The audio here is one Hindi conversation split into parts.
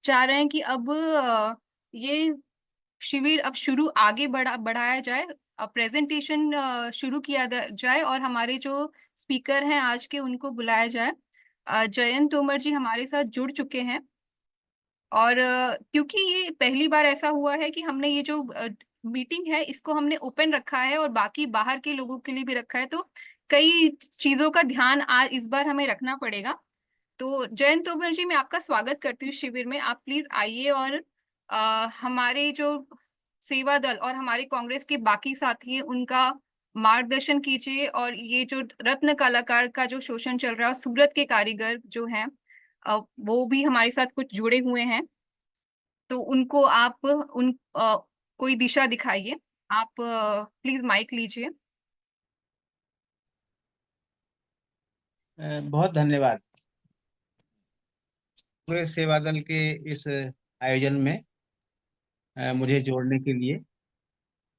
चाह रहे हैं कि अब ये शिविर अब शुरू आगे बढ़ाया जाए, प्रेजेंटेशन शुरू किया जाए और हमारे जो स्पीकर हैं आज के उनको बुलाया जाए। जयंत तोमर जी हमारे साथ जुड़ चुके हैं और क्योंकि ये पहली बार ऐसा हुआ है कि हमने ये जो मीटिंग है इसको हमने ओपन रखा है और बाकी बाहर के लोगों के लिए भी रखा है, तो कई चीजों का ध्यान आज इस बार हमें रखना पड़ेगा। तो जयंत तोमर जी, मैं आपका स्वागत करती हूँ शिविर में। आप प्लीज आइए और हमारे जो सेवा दल और हमारे कांग्रेस के बाकी साथी हैं उनका मार्गदर्शन कीजिए। और ये जो रत्न कलाकार का जो शोषण चल रहा है, सूरत के कारीगर जो हैं वो भी हमारे साथ कुछ जुड़े हुए हैं, तो उनको आप कोई दिशा दिखाइए। आप प्लीज माइक लीजिए। बहुत धन्यवाद पूरे सेवा दल के इस आयोजन में मुझे जोड़ने के लिए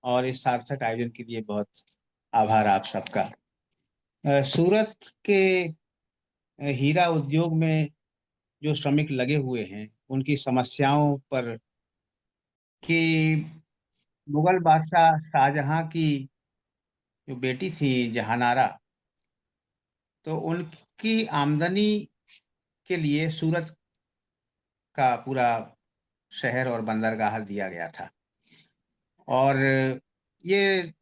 और इस सार्थक आयोजन के लिए बहुत आभार आप सबका। सूरत के हीरा उद्योग में जो श्रमिक लगे हुए हैं उनकी समस्याओं पर कि मुगल बादशाह शाहजहां की जो बेटी थी जहानारा, तो उनकी आमदनी के लिए सूरत का पूरा शहर और बंदरगाह दिया गया था। और ये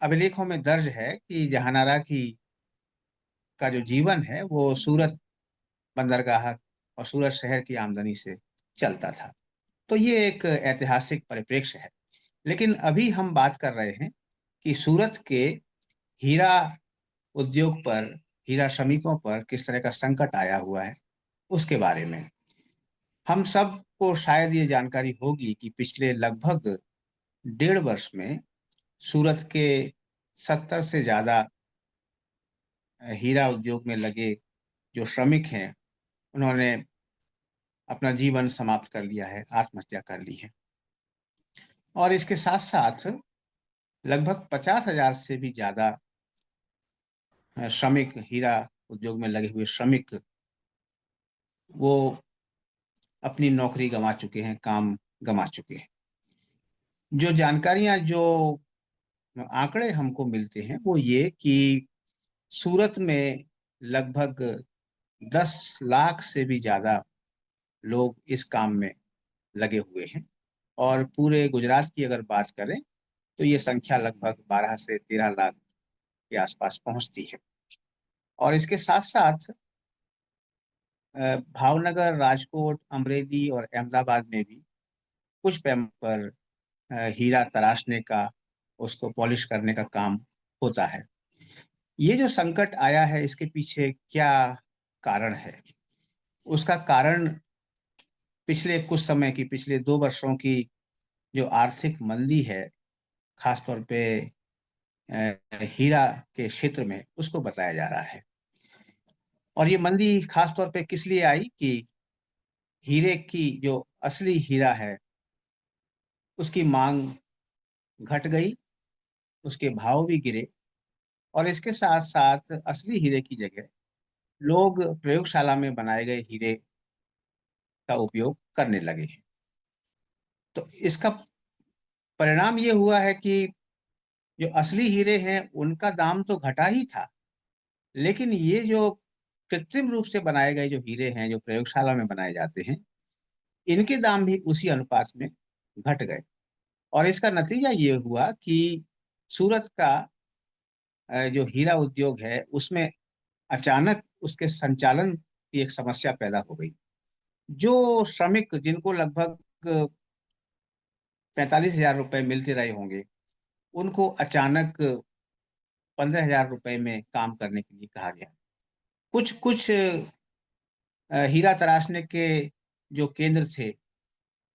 अभिलेखों में दर्ज है कि जहानारा की का जो जीवन है वो सूरत बंदरगाह और सूरत शहर की आमदनी से चलता था। तो ये एक ऐतिहासिक परिप्रेक्ष्य है। लेकिन अभी हम बात कर रहे हैं कि सूरत के हीरा उद्योग पर, हीरा श्रमिकों पर किस तरह का संकट आया हुआ है उसके बारे में। हम सबको शायद ये जानकारी होगी कि पिछले लगभग 1.5 वर्ष में सूरत के 70 से ज्यादा हीरा उद्योग में लगे जो श्रमिक हैं उन्होंने अपना जीवन समाप्त कर लिया है, आत्महत्या कर ली है। और इसके साथ साथ लगभग 50,000 से भी ज्यादा श्रमिक, हीरा उद्योग में लगे हुए श्रमिक, वो अपनी नौकरी गंवा चुके हैं, काम गंवा चुके हैं। जो जानकारियां, जो आंकड़े हमको मिलते हैं वो ये कि सूरत में लगभग 10 लाख से भी ज्यादा लोग इस काम में लगे हुए हैं। और पूरे गुजरात की अगर बात करें तो ये संख्या लगभग 12 से 13 लाख के आसपास पहुंचती है। और इसके साथ साथ भावनगर, राजकोट, अमरेली और अहमदाबाद में भी कुछ पैमाने पर हीरा तराशने का, उसको पॉलिश करने का काम होता है। ये जो संकट आया है इसके पीछे क्या कारण है? उसका कारण पिछले कुछ समय की, पिछले 2 वर्षों की जो आर्थिक मंदी है, खासतौर पे हीरा के क्षेत्र में, उसको बताया जा रहा है। और ये मंदी खासतौर पे किस लिए आई कि हीरे की, जो असली हीरा है, उसकी मांग घट गई, उसके भाव भी गिरे। और इसके साथ साथ असली हीरे की जगह लोग प्रयोगशाला में बनाए गए हीरे का उपयोग करने लगे हैं। तो इसका परिणाम ये हुआ है कि जो असली हीरे हैं उनका दाम तो घटा ही था, लेकिन ये जो कृत्रिम रूप से बनाए गए जो हीरे हैं, जो प्रयोगशाला में बनाए जाते हैं, इनके दाम भी उसी अनुपात में घट गए। और इसका नतीजा ये हुआ कि सूरत का जो हीरा उद्योग है उसमें अचानक उसके संचालन की एक समस्या पैदा हो गई। जो श्रमिक, जिनको लगभग 45,000 रुपए मिलते रहे होंगे, उनको अचानक 15,000 रुपए में काम करने के लिए कहा गया। कुछ कुछ हीरा तराशने के जो केंद्र थे,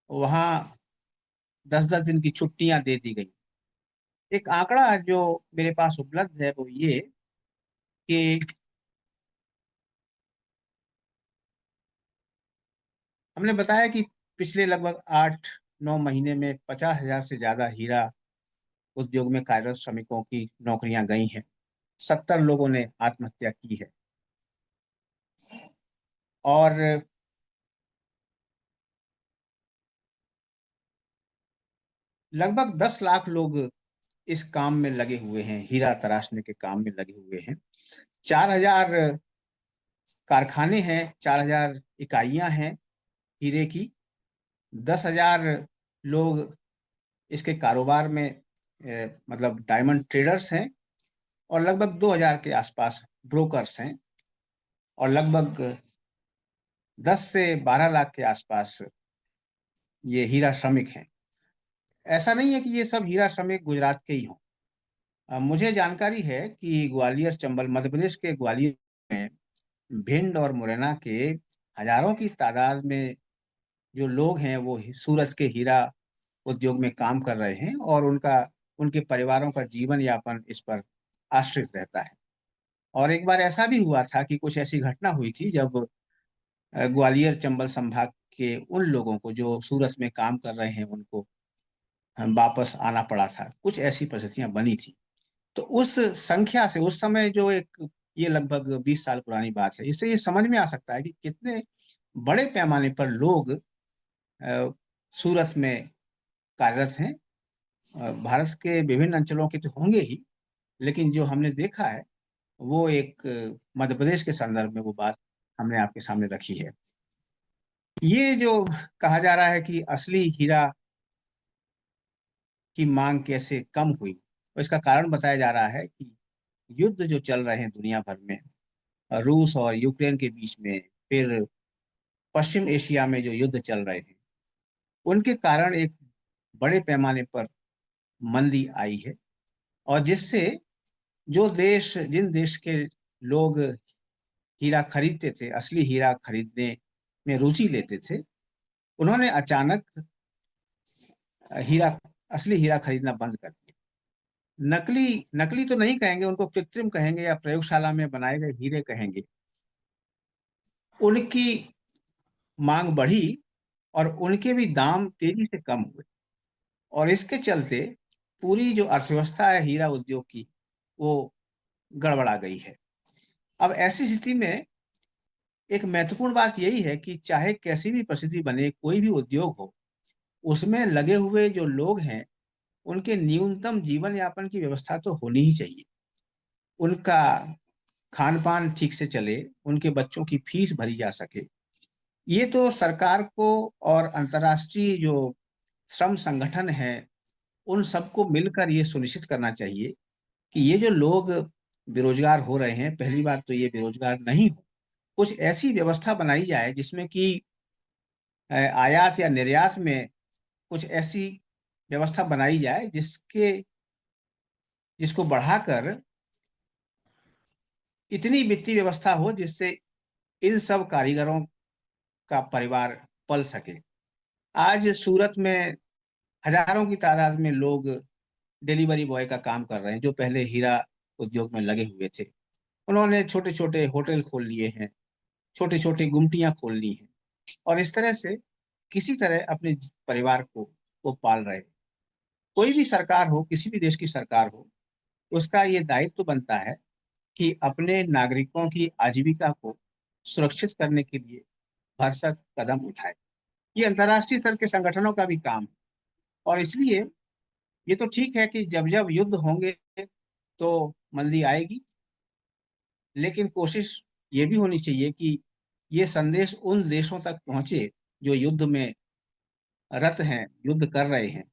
वहाँ 10-10 दिन की छुट्टियां दे दी गई। एक आंकड़ा जो मेरे पास उपलब्ध है वो ये कि हमने बताया कि पिछले लगभग 8-9 महीने में 50,000 से ज्यादा हीरा उद्योग में कार्यरत श्रमिकों की नौकरियां गई हैं। 70 लोगों ने आत्महत्या की है। और लगभग 10 लाख लोग इस काम में लगे हुए हैं, हीरा तराशने के काम में लगे हुए हैं। 4,000 कारखाने हैं, 4,000 इकाइयां हैं हीरे की। 10,000 लोग इसके कारोबार में मतलब डायमंड ट्रेडर्स हैं, और लगभग 2,000 के आसपास ब्रोकर्स हैं, और लगभग 10 से 12 लाख के आसपास ये हीरा श्रमिक हैं। ऐसा नहीं है कि ये सब हीरा श्रमिक गुजरात के ही हों। मुझे जानकारी है कि ग्वालियर, चंबल, मध्य प्रदेश के ग्वालियर में भिंड और मुरैना के हजारों की तादाद में जो लोग हैं वो सूरत के हीरा उद्योग में काम कर रहे हैं, और उनके परिवारों का जीवन यापन इस पर आश्रित रहता है। और एक बार ऐसा भी हुआ था कि कुछ ऐसी घटना हुई थी जब ग्वालियर चंबल संभाग के उन लोगों को जो सूरत में काम कर रहे हैं उनको वापस आना पड़ा था। कुछ ऐसी परिस्थितियां बनी थी। तो उस संख्या से उस समय जो एक, ये लगभग 20 साल पुरानी बात है, इससे ये समझ में आ सकता है कि कितने बड़े पैमाने पर लोग सूरत में कार्यरत हैं। भारत के विभिन्न अंचलों के तो होंगे ही, लेकिन जो हमने देखा है वो एक मध्य प्रदेश के संदर्भ में वो बात हमने आपके सामने रखी है। ये जो कहा जा रहा है कि असली हीरा की मांग कैसे कम हुई, और इसका कारण बताया जा रहा है कि युद्ध जो चल रहे हैं दुनिया भर में, रूस और यूक्रेन के बीच में, फिर पश्चिम एशिया में जो युद्ध चल रहे हैं, उनके कारण एक बड़े पैमाने पर मंदी आई है। और जिससे जिन देश के लोग हीरा खरीदते थे, असली हीरा खरीदने में रुचि लेते थे, उन्होंने अचानक हीरा असली हीरा खरीदना बंद कर दिया। नकली नकली तो नहीं कहेंगे, उनको कृत्रिम कहेंगे या प्रयोगशाला में बनाए गए हीरे कहेंगे, उनकी मांग बढ़ी और उनके भी दाम तेजी से कम हुए। और इसके चलते पूरी जो अर्थव्यवस्था है हीरा उद्योग की, वो गड़बड़ा गई है। अब ऐसी स्थिति में एक महत्वपूर्ण बात यही है कि चाहे कैसी भी परिस्थिति बने, कोई भी उद्योग हो, उसमें लगे हुए जो लोग हैं उनके न्यूनतम जीवन यापन की व्यवस्था तो होनी ही चाहिए। उनका खान पान ठीक से चले, उनके बच्चों की फीस भरी जा सके। ये तो सरकार को और अंतर्राष्ट्रीय जो श्रम संगठन है उन सबको मिलकर ये सुनिश्चित करना चाहिए कि ये जो लोग बेरोजगार हो रहे हैं, पहली बात तो ये बेरोजगार नहीं हो। कुछ ऐसी व्यवस्था बनाई जाए जिसमें कि आयात या निर्यात में कुछ ऐसी व्यवस्था बनाई जाए जिसको बढ़ाकर इतनी वित्तीय व्यवस्था हो जिससे इन सब कारीगरों का परिवार पल सके। आज सूरत में हजारों की तादाद में लोग डिलीवरी बॉय का काम कर रहे हैं, जो पहले हीरा उद्योग में लगे हुए थे। उन्होंने छोटे छोटे होटल खोल लिए हैं, छोटे छोटे गुमटियां खोल ली हैं, और इस तरह से किसी तरह अपने परिवार को वो पाल रहे हैं। कोई भी सरकार हो, किसी भी देश की सरकार हो, उसका ये दायित्व तो बनता है कि अपने नागरिकों की आजीविका को सुरक्षित करने के लिए भरसक कदम उठाए। ये अंतर्राष्ट्रीय स्तर के संगठनों का भी काम है। और इसलिए ये तो ठीक है कि जब जब युद्ध होंगे तो मंदी आएगी, लेकिन कोशिश ये भी होनी चाहिए कि ये संदेश उन देशों तक पहुंचे जो युद्ध में रत हैं, युद्ध कर रहे हैं,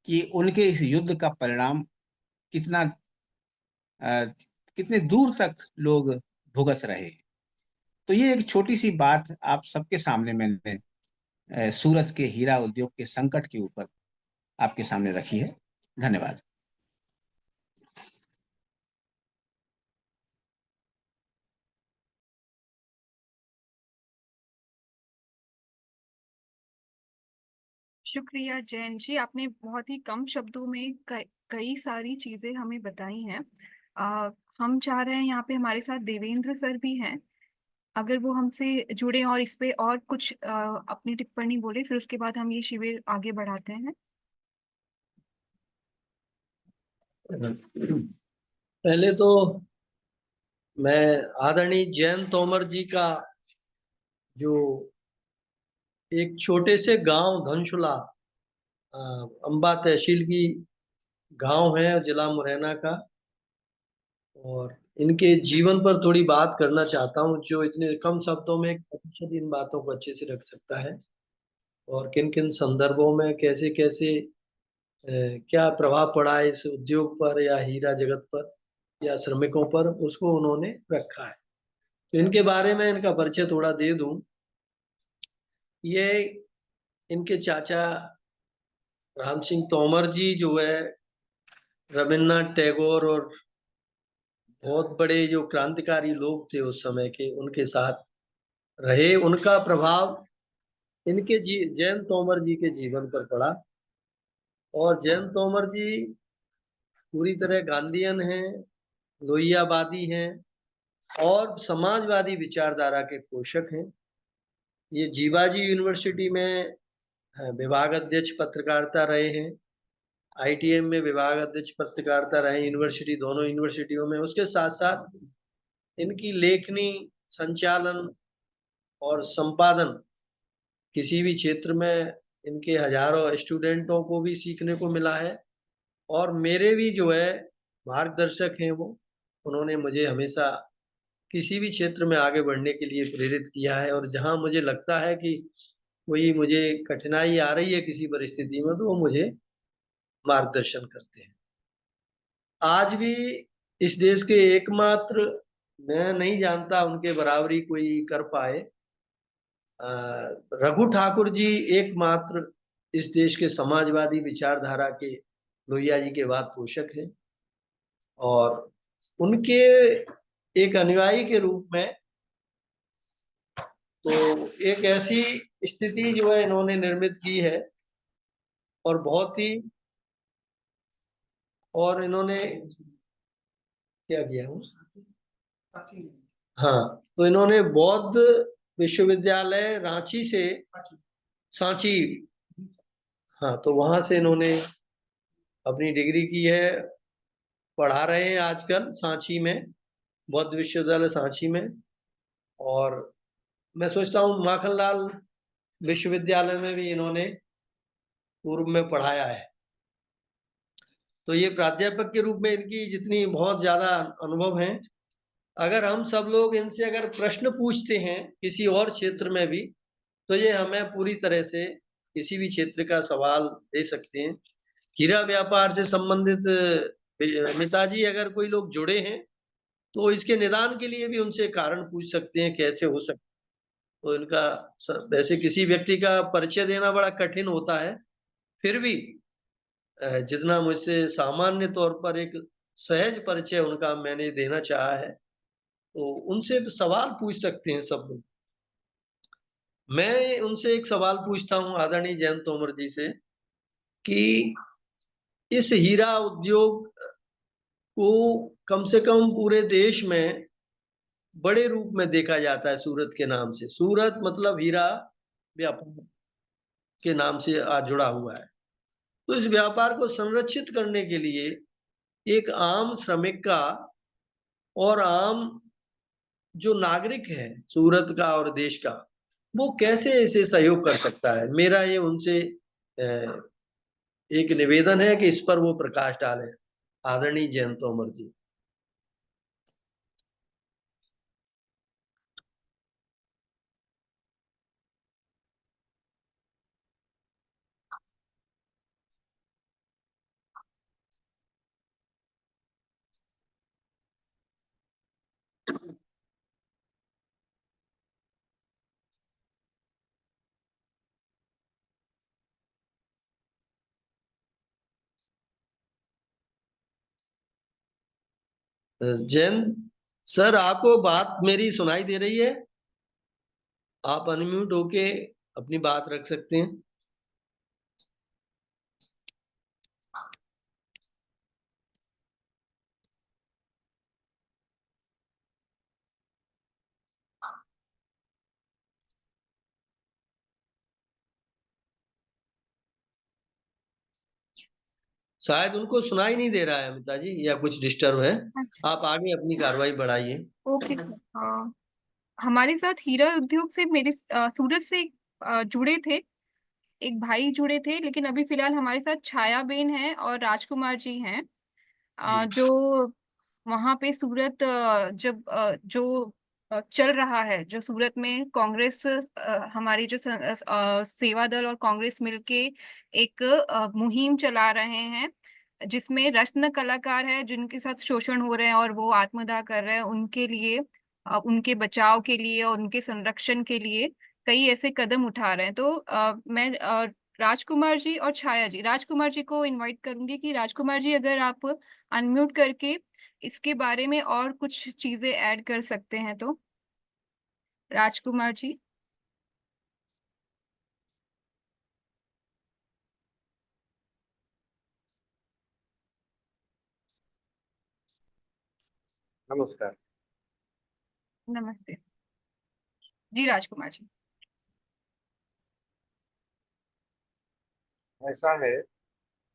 कि उनके इस युद्ध का परिणाम कितना अ, कितने दूर तक लोग भुगत रहे हैं। तो ये एक छोटी सी बात आप सबके सामने मैंने सूरत के हीरा उद्योग के संकट के ऊपर आपके सामने रखी है। धन्यवाद। शुक्रिया जैन जी, आपने बहुत ही कम शब्दों में कई सारी चीजें हमें बताई हैं। आ, हम चाह रहे हैं यहाँ पे हमारे साथ देवेंद्र सर भी हैं, अगर वो हमसे जुड़े और इस पे और कुछ अपनी टिप्पणी बोले, फिर उसके बाद हम ये शिविर आगे बढ़ाते हैं। पहले तो मैं आदरणीय जयंत तोमर जी का जो एक छोटे से गांव धनशुला अंबा तहसील की गांव है, जिला मुरैना का। और इनके जीवन पर थोड़ी बात करना चाहता हूँ, जो इतने कम शब्दों में एक प्रतिशत इन बातों को अच्छे से रख सकता है, और किन किन संदर्भों में कैसे कैसे क्या प्रभाव पड़ा है इस उद्योग पर या हीरा जगत पर या श्रमिकों पर, उसको उन्होंने रखा है। तो इनके बारे में इनका परिचय थोड़ा दे दूं। ये इनके चाचा राम सिंह तोमर जी जो है रविन्द्रनाथ टैगोर और बहुत बड़े जो क्रांतिकारी लोग थे उस समय के, उनके साथ रहे। उनका प्रभाव इनके जयंत तोमर जी के जीवन पर पड़ा। और जयंत तोमर जी पूरी तरह गांधीयन हैं, लोहियावादी हैं और समाजवादी विचारधारा के पोषक हैं। ये जीवाजी यूनिवर्सिटी में विभाग अध्यक्ष पत्रकारिता रहे हैं, आईटीएम में विभाग अध्यक्ष पत्रकारिता रहे, यूनिवर्सिटी, दोनों यूनिवर्सिटियों में। उसके साथ साथ इनकी लेखनी, संचालन और संपादन, किसी भी क्षेत्र में इनके हजारों स्टूडेंटों को भी सीखने को मिला है। और मेरे भी जो है मार्गदर्शक हैं वो, उन्होंने मुझे हमेशा किसी भी क्षेत्र में आगे बढ़ने के लिए प्रेरित किया है। और जहां मुझे लगता है कि कोई मुझे कठिनाई आ रही है किसी परिस्थिति में, तो वो मुझे मार्गदर्शन करते हैं। आज भी इस देश के एकमात्र, मैं नहीं जानता उनके बराबरी कोई कर पाए, रघु ठाकुर जी एकमात्र इस देश के समाजवादी विचारधारा के लोहिया जी के बाद पोषक हैं। और उनके एक अनुयायी के रूप में तो एक ऐसी स्थिति जो है इन्होंने निर्मित की है, और बहुत ही, और इन्होंने क्या किया है, हाँ, तो इन्होंने बौद्ध विश्वविद्यालय रांची से, सांची, हाँ, तो वहां से इन्होंने अपनी डिग्री की है। पढ़ा रहे हैं आजकल सांची में, बौद्ध विश्वविद्यालय सांची में। और मैं सोचता हूँ माखनलाल विश्वविद्यालय में भी इन्होंने पूर्व में पढ़ाया है। तो ये प्राध्यापक के रूप में इनकी जितनी बहुत ज्यादा अनुभव है, अगर हम सब लोग इनसे अगर प्रश्न पूछते हैं किसी और क्षेत्र में भी, तो ये हमें पूरी तरह से किसी भी क्षेत्र का सवाल दे सकते हैं। हीरा व्यापार से संबंधित मिताजी अगर कोई लोग जुड़े हैं तो इसके निदान के लिए भी उनसे कारण पूछ सकते हैं, कैसे हो सकता। तो इनका वैसे किसी व्यक्ति का परिचय देना बड़ा कठिन होता है, फिर भी जितना मुझसे सामान्य तौर पर एक सहज परिचय उनका मैंने देना चाहा है, तो उनसे सवाल पूछ सकते हैं सब लोग। मैं उनसे एक सवाल पूछता हूँ आदरणीय जयंत तोमर जी से, कि इस हीरा उद्योग को कम से कम पूरे देश में बड़े रूप में देखा जाता है सूरत के नाम से। सूरत मतलब हीरा व्यापार के नाम से आज जुड़ा हुआ है। तो इस व्यापार को संरक्षित करने के लिए एक आम श्रमिक का और आम जो नागरिक है सूरत का और देश का, वो कैसे इसे सहयोग कर सकता है। मेरा ये उनसे एक निवेदन है कि इस पर वो प्रकाश डालें, आदरणीय जयंत तोमर जी। जयंत सर, आपको बात मेरी सुनाई दे रही है? आप अनम्यूट होके अपनी बात रख सकते हैं। शायद उनको सुनाई नहीं दे रहा है अमिता जी, या कुछ डिस्टर्ब है। अच्छा, आप आगे अपनी कार्रवाई बढ़ाइए। Okay sir. हमारे साथ हीरा उद्योग से मेरे सूरत से जुड़े थे एक भाई जुड़े थे, लेकिन अभी फिलहाल हमारे साथ छाया बेन है और राजकुमार जी हैं, जी जो वहां पे सूरत जब जो चल रहा है, जो सूरत में कांग्रेस, हमारी जो सेवा दल और कांग्रेस मिलके एक मुहिम चला रहे हैं, जिसमें रत्न कलाकार है जिनके साथ शोषण हो रहे हैं और वो आत्मदाह कर रहे हैं, उनके लिए, उनके बचाव के लिए और उनके संरक्षण के लिए कई ऐसे कदम उठा रहे हैं। तो मैं राजकुमार जी और छाया जी, राजकुमार जी को इनवाइट करूंगी कि राजकुमार जी अगर आप अनम्यूट करके इसके बारे में और कुछ चीजें ऐड कर सकते हैं तो। राजकुमार जी। नमस्कार। नमस्ते जी, राजकुमार जी। ऐसा है,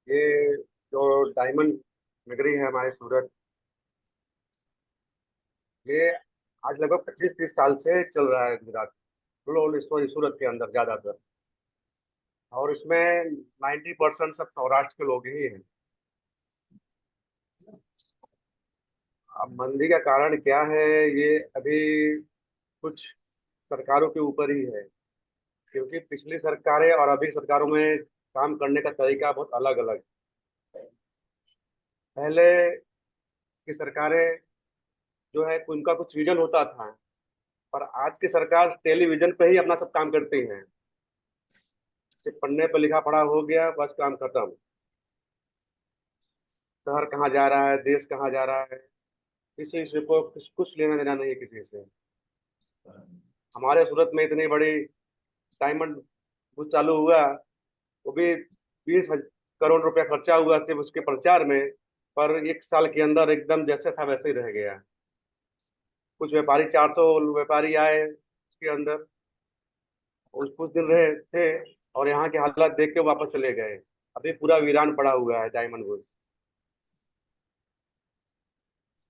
ये जो डायमंड नगरी है हमारे सूरत, ये आज लगभग 25-30 साल से चल रहा है गुजरात, सॉरी सूरत के अंदर ज्यादातर। और इसमें 90% सब सौराष्ट्र के लोग ही हैं। अब मंदी का कारण क्या है, ये अभी कुछ सरकारों के ऊपर ही है, क्योंकि पिछली सरकारें और अभी सरकारों में काम करने का तरीका बहुत अलग अलग। पहले की सरकारें जो है उनका कुछ विजन होता था, पर आज की सरकार टेलीविजन पे ही अपना सब काम करती है। सिर्फ पन्ने पर लिखा पढ़ा हो गया, बस काम खत्म। शहर कहाँ जा रहा है, देश कहाँ जा रहा है, किसी से को कुछ लेना देना नहीं है किसी से। हमारे सूरत में इतनी बड़ी डायमंड बुथ चालू हुआ, वो भी 20 करोड़ रुपया खर्चा हुआ सिर्फ उसके प्रचार में, पर 1 साल के अंदर एकदम जैसे था वैसे ही रह गया। कुछ व्यापारी, 400 व्यापारी आए उसके अंदर, उस कुछ दिन रहे थे और यहाँ के हालात देख के वापस चले गए। अभी पूरा वीरान पड़ा हुआ है डायमंड बुथ।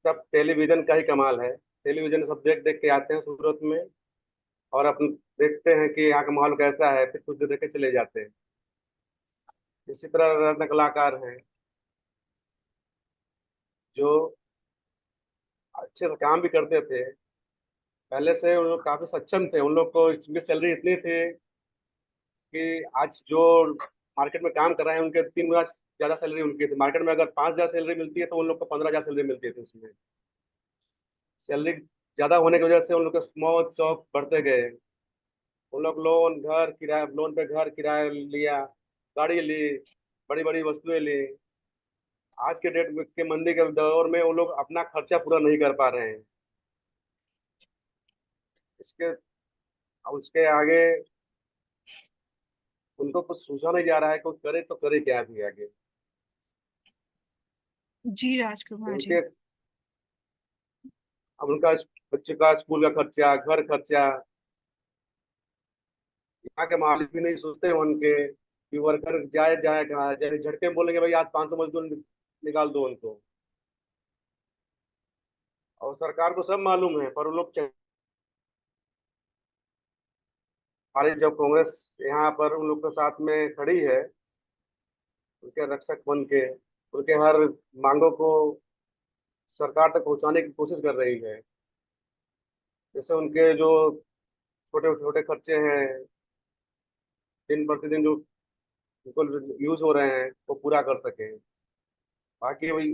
सब टेलीविजन का ही कमाल है। टेलीविजन सब देख देख के आते हैं सूरत में, और अपन देखते हैं कि यहाँ का माहौल कैसा है, फिर कुछ देर देख के चले जाते हैं। इसी तरह रत्न कलाकार हैं जो अच्छे से काम भी करते थे। पहले से उन लोग काफी सक्षम थे, उन लोग को इसमें सैलरी इतनी थी कि आज जो मार्केट में काम कर रहे हैं उनके 3 गुना ज्यादा सैलरी उनकी थी। मार्केट में अगर 5,000 सैलरी मिलती है तो उन लोग को 15,000 सैलरी मिलती थी उसमें। सैलरी ज्यादा होने की वजह से उन लोग के मौज शौक बढ़ते गए। उन लोग लोन घर किराया, लोन पे घर किराया लिया, गाड़ी ली, बड़ी बड़ी वस्तुएं ली। आज के डेट के मंदी के दौर में वो लोग अपना खर्चा पूरा नहीं कर पा रहे हैं। इसके अब उसके आगे उनको कुछ सोचा नहीं जा रहा है, कुछ करे तो करे क्या भी आगे। जी राजकुमार जी। उनके अब उनका बच्चे का स्कूल का खर्चा, घर खर्चा, यहाँ के मालिक भी नहीं सोचते हैं उनके कि वर्कर जाए जाए कहाँ जाए। झटके में बोलेंगे भाई आज 500 मजदूर निकाल दो उनको। और सरकार को सब मालूम है, पर वो लोग हमारी जब कांग्रेस यहाँ पर उन लोग के साथ में खड़ी है, उनके रक्षक बन के उनके हर मांगों को सरकार तक पहुंचाने की कोशिश कर रही है। जैसे उनके जो छोटे छोटे खर्चे हैं, दिन प्रतिदिन जो उनको यूज हो रहे हैं, वो पूरा कर सके। बाकी वही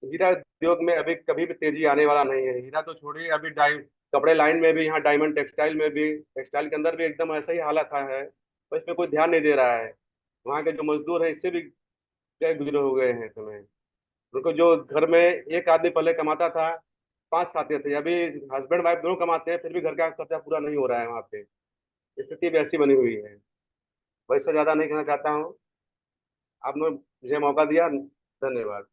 हीरा उद्योग में अभी कभी भी तेजी आने वाला नहीं है। हीरा तो छोड़िए, अभी कपड़े लाइन में भी, यहाँ डायमंड टेक्सटाइल में भी, टेक्सटाइल के अंदर भी एकदम ऐसा ही हालत है। तो इसमें कोई ध्यान नहीं दे रहा है। वहाँ के जो मजदूर हैं इससे भी गए गुजरे हो गए हैं समय। उनको जो घर में एक आदमी पहले कमाता था, 5 खाते थे, अभी हस्बैंड वाइफ दोनों कमाते हैं, फिर भी घर का खर्चा पूरा नहीं हो रहा है वहाँ पे। स्थिति भी ऐसी बनी हुई है। वैसे ज्यादा नहीं कहना चाहता हूँ। आपने मुझे मौका दिया, धन्यवाद।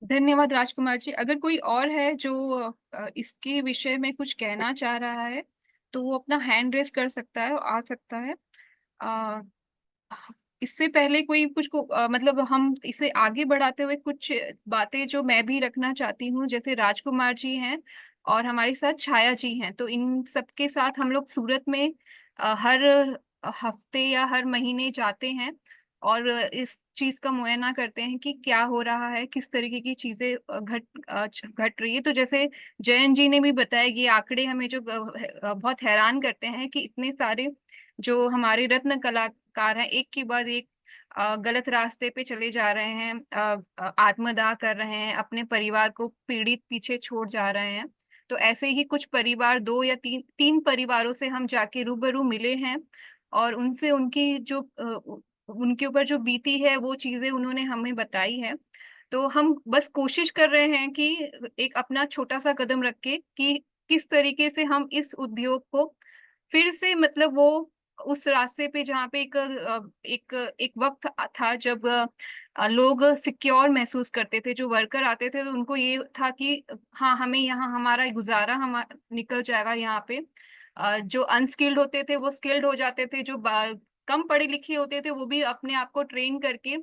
धन्यवाद राजकुमार जी। अगर कोई और है जो इसके विषय में कुछ कहना चाह रहा है, तो वो अपना हैंड रेस कर सकता है, आ सकता है। अ, इससे पहले कोई कुछ को मतलब हम इसे आगे बढ़ाते हुए कुछ बातें जो मैं भी रखना चाहती हूँ, जैसे राजकुमार जी हैं और हमारे साथ छाया जी हैं। तो इन सबके साथ हम लोग सूरत में हर हफ्ते या हर महीने जाते हैं और इस चीज का मुआयना करते हैं कि क्या हो रहा है, किस तरीके की चीजें घट रही है। तो जैसे जयंत जी ने भी बताया, ये आंकड़े हमें जो बहुत हैरान करते हैं कि इतने सारे जो हमारे रत्न कलाकार हैं एक के बाद एक गलत रास्ते पे चले जा रहे हैं, आत्मदाह कर रहे हैं, अपने परिवार को पीड़ित पीछे छोड़ जा रहे हैं। तो ऐसे ही कुछ परिवार, दो या तीन परिवारों से हम जाके रूबरू मिले हैं और उनसे उनकी जो उनके ऊपर जो बीती है वो चीजें उन्होंने हमें बताई है। तो हम बस कोशिश कर रहे हैं कि एक अपना छोटा सा कदम रख के कि किस तरीके से हम इस उद्योग को फिर से, मतलब वो उस रास्ते पे जहाँ पे एक एक वक्त था जब लोग सिक्योर महसूस करते थे, जो वर्कर आते थे तो उनको ये था कि हाँ, हमें यहाँ हमारा गुजारा हम निकल जाएगा यहाँ पे। जो अनस्किल्ड होते थे वो स्किल्ड हो जाते थे, जो कम पढ़े लिखे होते थे वो भी अपने आप को ट्रेन करके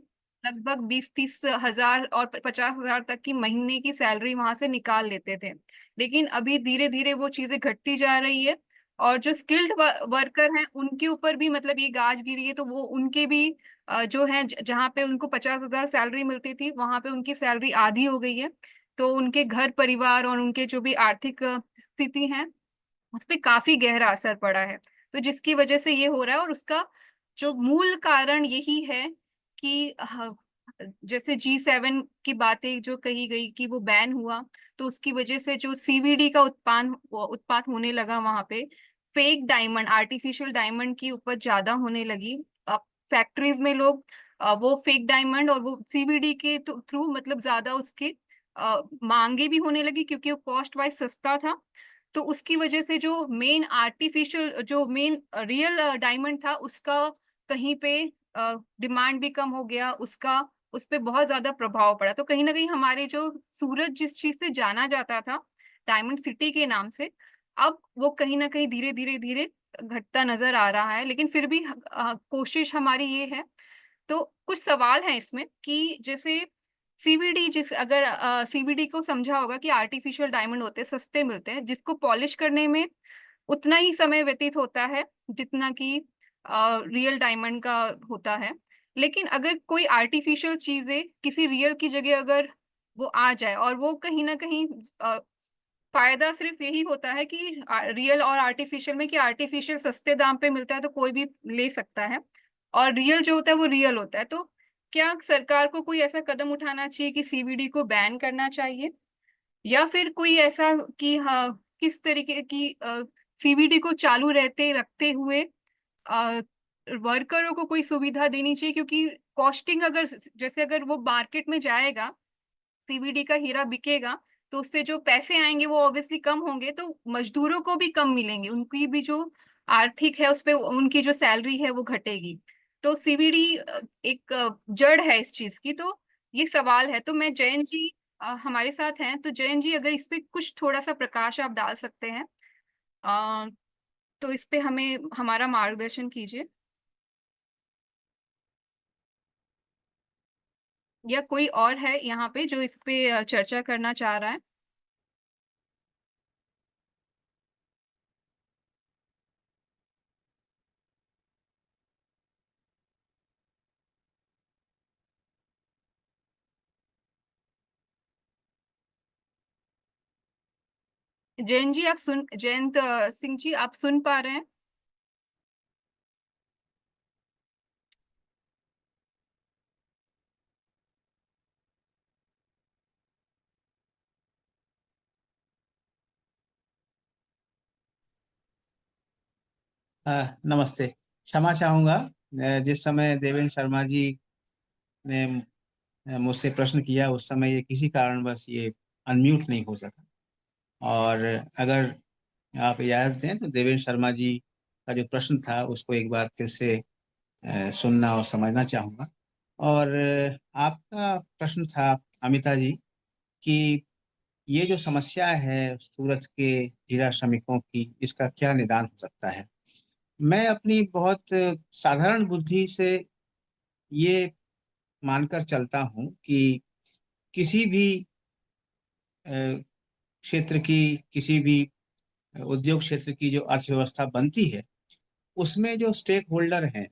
लगभग 20-30 हजार और 50 हजार तक की महीने की सैलरी वहां से निकाल लेते थे। लेकिन अभी धीरे धीरे वो चीजें घटती जा रही है और जो स्किल्ड वर्कर हैं उनके ऊपर भी मतलब ये गाज गिरी है। तो वो उनके भी जो है, जहाँ पे उनको 50 हजार सैलरी मिलती थी वहां पे उनकी सैलरी आधी हो गई है। तो उनके घर परिवार और उनके जो भी आर्थिक स्थिति है उस पे काफी गहरा असर पड़ा है। तो जिसकी वजह से ये हो रहा है और उसका जो मूल कारण यही है कि जैसे G7 की बातें जो कही गई कि वो बैन हुआ, तो उसकी वजह से जो CVD का उत्पाद होने लगा वहां पे, फेक डायमंड, आर्टिफिशियल डायमंड की उपज ज्यादा होने लगी। अब फैक्ट्रीज में लोग वो फेक डायमंड और वो CVD के थ्रू मतलब ज्यादा उसके मांगे भी होने लगी क्योंकि वो कॉस्ट वाइज सस्ता था। तो उसकी वजह से जो मेन आर्टिफिशियल, जो मेन रियल डायमंड था, उसका कहीं पे डिमांड भी कम हो गया, उसका उस पे बहुत ज्यादा प्रभाव पड़ा। तो कहीं ना कहीं हमारे जो सूरत जिस चीज से जाना जाता था डायमंड सिटी के नाम से, अब वो कहीं ना कहीं धीरे धीरे धीरे घटता नजर आ रहा है। लेकिन फिर भी कोशिश हमारी ये है। तो कुछ सवाल हैं इसमें कि जैसे CVD, जिस अगर CVD को समझा होगा कि आर्टिफिशियल डायमंड होते हैं, सस्ते मिलते हैं, जिसको पॉलिश करने में उतना ही समय व्यतीत होता है जितना कि रियल डायमंड का होता है। लेकिन अगर कोई आर्टिफिशियल चीजें किसी रियल की जगह अगर वो आ जाए और वो कहीं ना कहीं फायदा सिर्फ यही होता है कि रियल और आर्टिफिशियल में कि आर्टिफिशियल सस्ते दाम पे मिलता है तो कोई भी ले सकता है, और रियल जो होता है वो रियल होता है। तो क्या सरकार को कोई ऐसा कदम उठाना चाहिए कि CVD को बैन करना चाहिए, या फिर कोई ऐसा कि हाँ, किस तरीके की CVD को चालू रहते रखते हुए वर्करों को कोई सुविधा देनी चाहिए? क्योंकि कॉस्टिंग अगर, जैसे अगर वो मार्केट में जाएगा, CVD का हीरा बिकेगा, तो उससे जो पैसे आएंगे वो ऑब्वियसली कम होंगे, तो मजदूरों को भी कम मिलेंगे, उनकी भी जो आर्थिक है उस पे उनकी जो सैलरी है वो घटेगी। तो CVD एक जड़ है इस चीज की। तो ये सवाल है। तो मैं, जयंत जी हमारे साथ हैं, तो जयंत जी अगर इस पे कुछ थोड़ा सा प्रकाश आप डाल सकते हैं तो इस पे हमें हमारा मार्गदर्शन कीजिए, या कोई और है यहाँ पे जो इस पे चर्चा करना चाह रहा है। जयंत जी, आप सुन, जयंत सिंह जी, आप सुन पा रहे हैं? नमस्ते। क्षमा चाहूँगा, जिस समय देवेंद्र शर्मा जी ने मुझसे प्रश्न किया उस समय ये किसी कारणवश ये अनम्यूट नहीं हो सका। और अगर आप याद दें तो देवेंद्र शर्मा जी का जो प्रश्न था उसको एक बार फिर से सुनना और समझना चाहूँगा। और आपका प्रश्न था अमिता जी कि ये जो समस्या है सूरत के हीरा श्रमिकों की, इसका क्या निदान हो सकता है। मैं अपनी बहुत साधारण बुद्धि से ये मानकर चलता हूँ कि किसी भी क्षेत्र की, किसी भी उद्योग क्षेत्र की जो अर्थव्यवस्था बनती है, उसमें जो स्टेक होल्डर हैं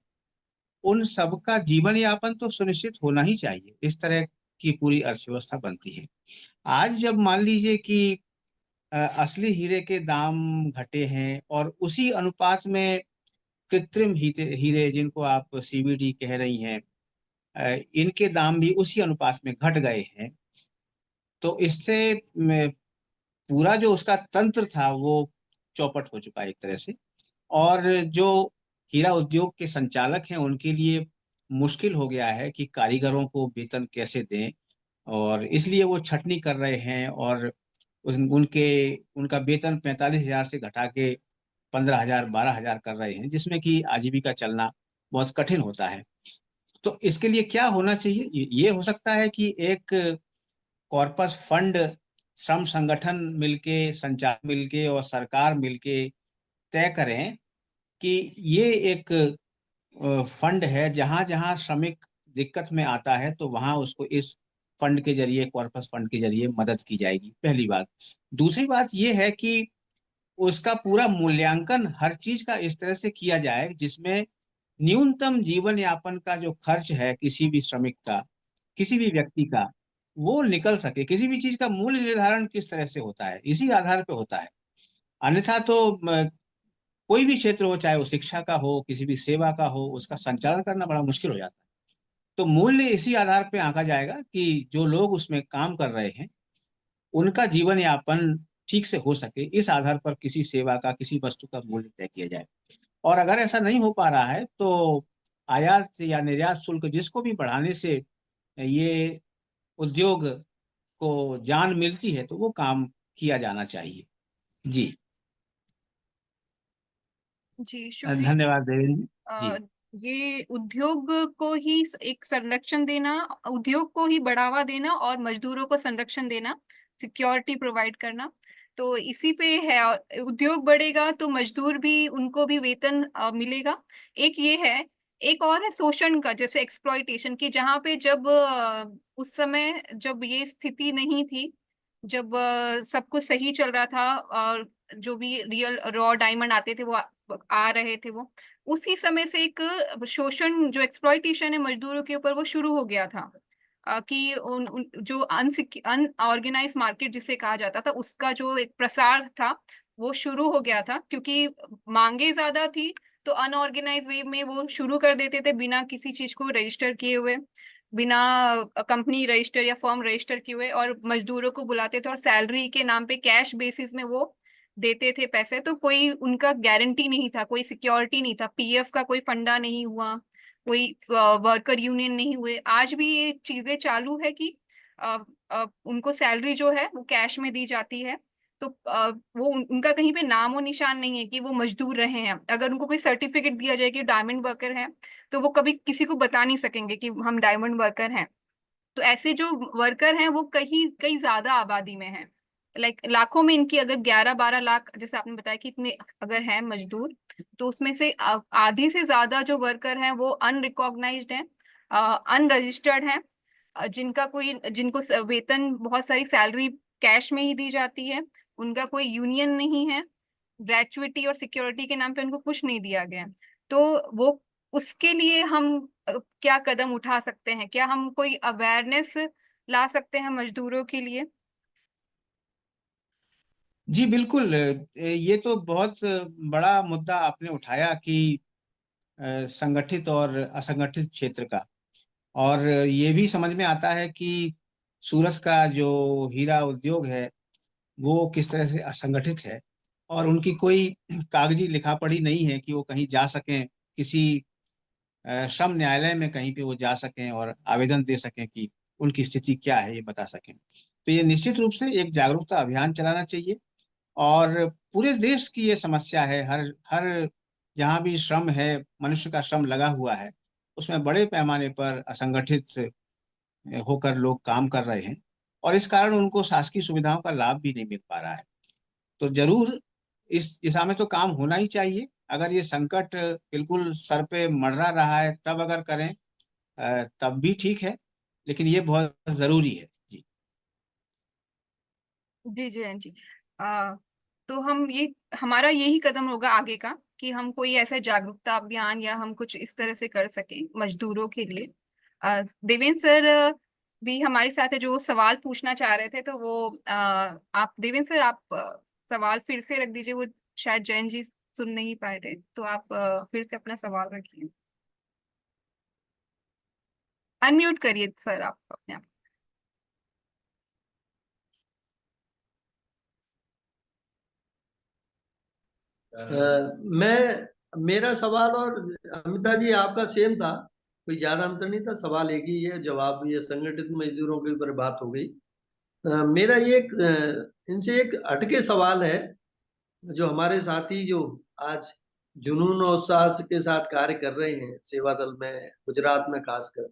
उन सबका जीवन यापन तो सुनिश्चित होना ही चाहिए। इस तरह की पूरी अर्थव्यवस्था बनती है। आज जब मान लीजिए कि असली हीरे के दाम घटे हैं और उसी अनुपात में कृत्रिम हीरे हीरे जिनको आप सीवीडी कह रही हैं, इनके दाम भी उसी अनुपात में घट गए हैं, तो इससे पूरा जो उसका तंत्र था वो चौपट हो चुका है एक तरह से। और जो हीरा उद्योग के संचालक हैं उनके लिए मुश्किल हो गया है कि कारीगरों को वेतन कैसे दें, और इसलिए वो छटनी कर रहे हैं और उनका वेतन 45,000 से घटा के 15,000 12,000 कर रहे हैं, जिसमें कि आजीविका चलना बहुत कठिन होता है। तो इसके लिए क्या होना चाहिए? ये हो सकता है कि एक कॉर्पस फंड, श्रम संगठन मिलके, संचालक मिलके और सरकार मिलके तय करें कि ये एक फंड है, जहां जहां श्रमिक दिक्कत में आता है तो वहां उसको इस फंड के जरिए, कॉर्पस फंड के जरिए मदद की जाएगी। पहली बात। दूसरी बात ये है कि उसका पूरा मूल्यांकन हर चीज का इस तरह से किया जाए जिसमें न्यूनतम जीवन यापन का जो खर्च है किसी भी श्रमिक का, किसी भी व्यक्ति का, वो निकल सके। किसी भी चीज का मूल्य निर्धारण किस तरह से होता है, इसी आधार पे होता है। अन्यथा तो कोई भी क्षेत्र हो, चाहे वो शिक्षा का हो, किसी भी सेवा का हो, उसका संचालन करना बड़ा मुश्किल हो जाता है। तो मूल्य इसी आधार पे आंका जाएगा कि जो लोग उसमें काम कर रहे हैं उनका जीवन यापन ठीक से हो सके, इस आधार पर किसी सेवा का, किसी वस्तु का मूल्य तय किया जाए। और अगर ऐसा नहीं हो पा रहा है तो आयात या निर्यात शुल्क जिसको भी बढ़ाने से ये उद्योग को जान मिलती है, तो वो काम किया जाना चाहिए। जी। जी शुक्रिया। धन्यवाद देवेंद्र जी। अ, ये उद्योग को ही एक संरक्षण देना, उद्योग को ही बढ़ावा देना और मजदूरों को संरक्षण देना, सिक्योरिटी प्रोवाइड करना, तो इसी पे है। और उद्योग बढ़ेगा तो मजदूर भी, उनको भी वेतन मिलेगा। एक ये है। एक और है शोषण का, जैसे एक्सप्लॉइटेशन की, जहाँ पे जब उस समय जब ये स्थिति नहीं थी, जब सब कुछ सही चल रहा था और जो भी रियल रॉ डायमंड आते थे वो आ रहे थे, वो उसी समय से एक शोषण, जो एक्सप्लॉइटेशन है मजदूरों के ऊपर, वो शुरू हो गया था। कि जो अनऑर्गेनाइज मार्केट जिसे कहा जाता था, उसका जो एक प्रसार था वो शुरू हो गया था, क्योंकि मांगे ज्यादा थी तो अनऑर्गेनाइज वे में वो शुरू कर देते थे, बिना किसी चीज को रजिस्टर किए हुए, बिना कंपनी रजिस्टर या फर्म रजिस्टर किए हुए, और मजदूरों को बुलाते थे और सैलरी के नाम पे कैश बेसिस में वो देते थे पैसे। तो कोई उनका गारंटी नहीं था, कोई सिक्योरिटी नहीं था, पीएफ का कोई फंडा नहीं हुआ, कोई वर्कर यूनियन नहीं हुए। आज भी ये चीजें चालू है कि उनको सैलरी जो है वो कैश में दी जाती है। तो वो उनका कहीं पे नामो निशान नहीं है कि वो मजदूर रहे हैं। अगर उनको कोई सर्टिफिकेट दिया जाए कि डायमंड वर्कर है, तो वो कभी किसी को बता नहीं सकेंगे कि हम डायमंड वर्कर हैं। तो ऐसे जो वर्कर हैं वो कहीं कई ज्यादा आबादी में हैं, लाखों में इनकी, अगर 11-12 लाख जैसे आपने बताया कि इतने अगर हैं मजदूर, तो उसमें से आधे से ज्यादा जो वर्कर हैं वो अनरिकॉग्नाइज्ड हैं, अनरजिस्टर्ड हैं, जिनको वेतन, बहुत सारी सैलरी कैश में ही दी जाती है, उनका कोई यूनियन नहीं है, ग्रेचुइटी और सिक्योरिटी के नाम पे उनको कुछ नहीं दिया गया। तो वो, उसके लिए हम क्या कदम उठा सकते हैं? क्या हम कोई अवेयरनेस ला सकते हैं मजदूरों के लिए? जी बिल्कुल। ये तो बहुत बड़ा मुद्दा आपने उठाया कि संगठित और असंगठित क्षेत्र का। और ये भी समझ में आता है कि सूरत का जो हीरा उद्योग है वो किस तरह से असंगठित है, और उनकी कोई कागजी लिखा पढ़ी नहीं है कि वो कहीं जा सकें, किसी श्रम न्यायालय में कहीं पे वो जा सकें और आवेदन दे सकें कि उनकी स्थिति क्या है, ये बता सकें। तो ये निश्चित रूप से एक जागरूकता अभियान चलाना चाहिए। और पूरे देश की ये समस्या है। हर हर जहाँ भी श्रम है, मनुष्य का श्रम लगा हुआ है, उसमें बड़े पैमाने पर असंगठित होकर लोग काम कर रहे हैं, और इस कारण उनको शासकीय सुविधाओं का लाभ भी नहीं मिल पा रहा है। तो जरूर इस दिशा में तो काम होना ही चाहिए। अगर ये संकट बिल्कुल सर पे मंडरा रहा है तब अगर करें तब भी ठीक है, लेकिन ये बहुत जरूरी है। जी। जी जी हाँ जी। आ, तो हम ये हमारा यही कदम होगा आगे का कि हम कोई ऐसा जागरूकता अभियान या हम कुछ इस तरह से कर सके मजदूरों के लिए। देवेंद्र सर भी हमारे साथ है जो सवाल पूछना चाह रहे थे, तो वो आप देवेंद्र सर आप सवाल फिर से रख दीजिए, वो शायद जैन जी सुन नहीं पाए थे, तो आप फिर से अपना सवाल रखिए। अनम्यूट करिए सर आप अपने आप। मैं मेरा सवाल और अमिता जी आपका सेम था, कोई ज्यादा अंतर नहीं था, सवाल एक ही है, जवाब ये संगठित मजदूरों के ऊपर बात हो गई। मेरा ये इनसे एक हटके सवाल है। जो हमारे साथी जो आज जुनून और उत्साह के साथ कार्य कर रहे हैं सेवा दल में, गुजरात में खासकर,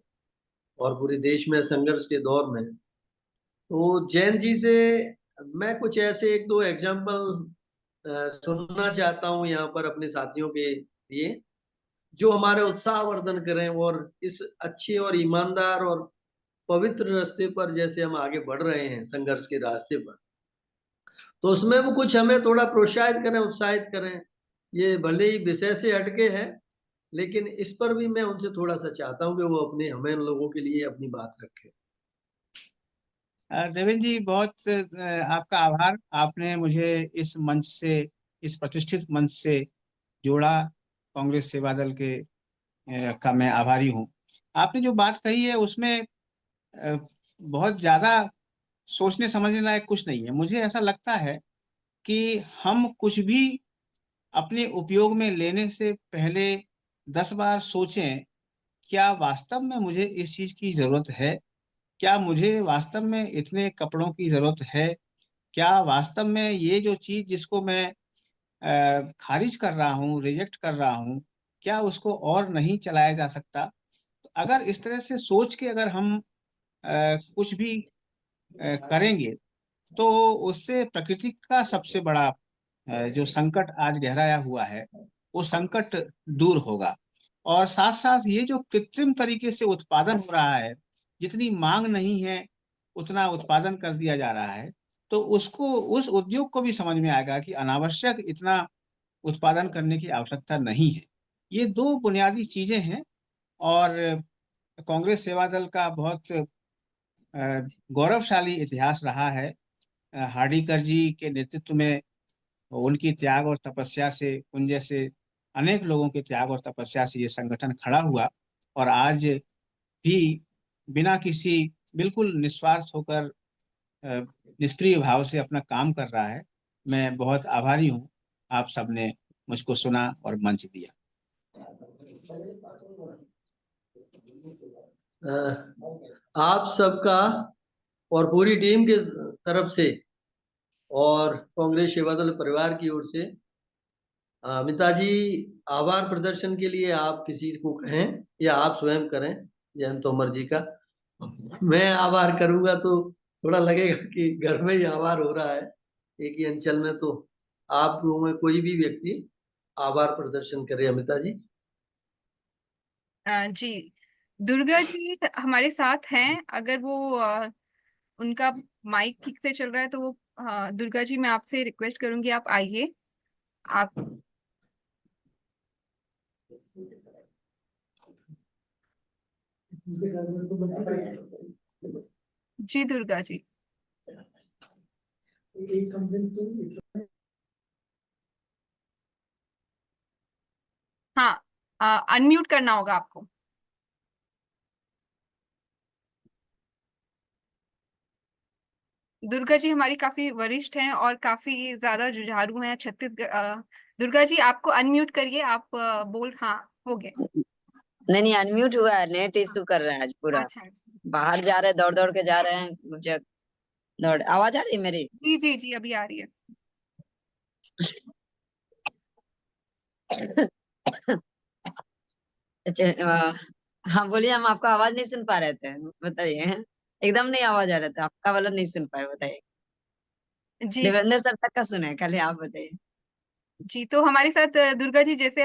और पूरे देश में संघर्ष के दौर में, तो जैन जी से मैं कुछ ऐसे एक दो एग्जाम्पल सुनना चाहता हूँ यहाँ पर अपने साथियों के लिए, जो हमारे उत्साहवर्धन करें और इस अच्छे और ईमानदार और पवित्र रास्ते पर जैसे हम आगे बढ़ रहे हैं संघर्ष के रास्ते पर, तो उसमें वो कुछ हमें थोड़ा प्रोत्साहित करें, उत्साहित करें। ये भले ही विषय से हटके है, लेकिन इस पर भी मैं उनसे थोड़ा सा चाहता हूँ कि वो अपने हमें लोगों के लिए अपनी बात रखें। देवेंद्र जी, बहुत आपका आभार। आपने मुझे इस मंच से, इस प्रतिष्ठित मंच से जोड़ा। कांग्रेस सेवा दल के का मैं आभारी हूँ। आपने जो बात कही है उसमें बहुत ज्यादा सोचने समझने लायक कुछ नहीं है। मुझे ऐसा लगता है कि हम कुछ भी अपने उपयोग में लेने से पहले 10 बार सोचें, क्या वास्तव में मुझे इस चीज की जरूरत है? क्या मुझे वास्तव में इतने कपड़ों की जरूरत है? क्या वास्तव में ये जो चीज जिसको मैं खारिज कर रहा हूँ, रिजेक्ट कर रहा हूँ, क्या उसको और नहीं चलाया जा सकता? तो अगर इस तरह से सोच के अगर हम कुछ भी करेंगे, तो उससे प्रकृति का सबसे बड़ा जो संकट आज गहराया हुआ है, वो संकट दूर होगा। और साथ साथ ये जो कृत्रिम तरीके से उत्पादन हो रहा है, जितनी मांग नहीं है उतना उत्पादन कर दिया जा रहा है, तो उसको, उस उद्योग को भी समझ में आएगा कि अनावश्यक इतना उत्पादन करने की आवश्यकता नहीं है। ये दो बुनियादी चीजें हैं। और कांग्रेस सेवा दल का बहुत गौरवशाली इतिहास रहा है। हार्डिकर जी के नेतृत्व में, उनकी त्याग और तपस्या से, उन जैसे अनेक लोगों के त्याग और तपस्या से ये संगठन खड़ा हुआ और आज भी बिना किसी, बिल्कुल निस्वार्थ होकर, अ, निष्क्रिय भाव से अपना काम कर रहा है। मैं बहुत आभारी हूँ। आप सबने मुझको सुना और मंच दिया। आप सबका और पूरी टीम के तरफ से और कांग्रेस सेवा दल परिवार की ओर से अमिता जी, आभार प्रदर्शन के लिए आप किसी को कहें या आप स्वयं करें, जयंत तोमर जी का। मैं आभार करूंगा तो थोड़ा लगेगा कि घर में ही आभार हो रहा है एक ही अंचल में, तो आप लोगों में कोई भी व्यक्ति आभार प्रदर्शन करे। अमिता जी। जी, दुर्गा जी हमारे साथ हैं। अगर वो उनका माइक ठीक से चल रहा है तो वो दुर्गा जी, मैं आपसे रिक्वेस्ट करूंगी आप आइए। आप जी दुर्गा जी। हाँ, अनम्यूट करना होगा आपको। दुर्गा जी हमारी काफी वरिष्ठ हैं और काफी ज्यादा जुझारू हैं छत्तीसगढ़। दुर्गा जी आपको अनम्यूट करिए, आप बोल, हाँ हो गए। नहीं नहीं, अनम्यूट हुआ है, नेट इशू कर रहे हैं आज पूरा। अच्छा अच्छा। बाहर जा रहे, दौड़ दौड़ के जा रहे हैं, मुझे दौड़। आवाज आ रही है मेरी? जी जी जी, अभी आ रही है। अच्छा, हाँ बोलिए, हम आपका आवाज नहीं सुन पा रहे थे, बताइए। एकदम नहीं आवाज आ रहा था, आपका वाला नहीं सुन पाए, बताइए। जी देवेंद्र सर तक का सुने, खाली आप बताइए। जी, तो हमारे साथ दुर्गा जी जैसे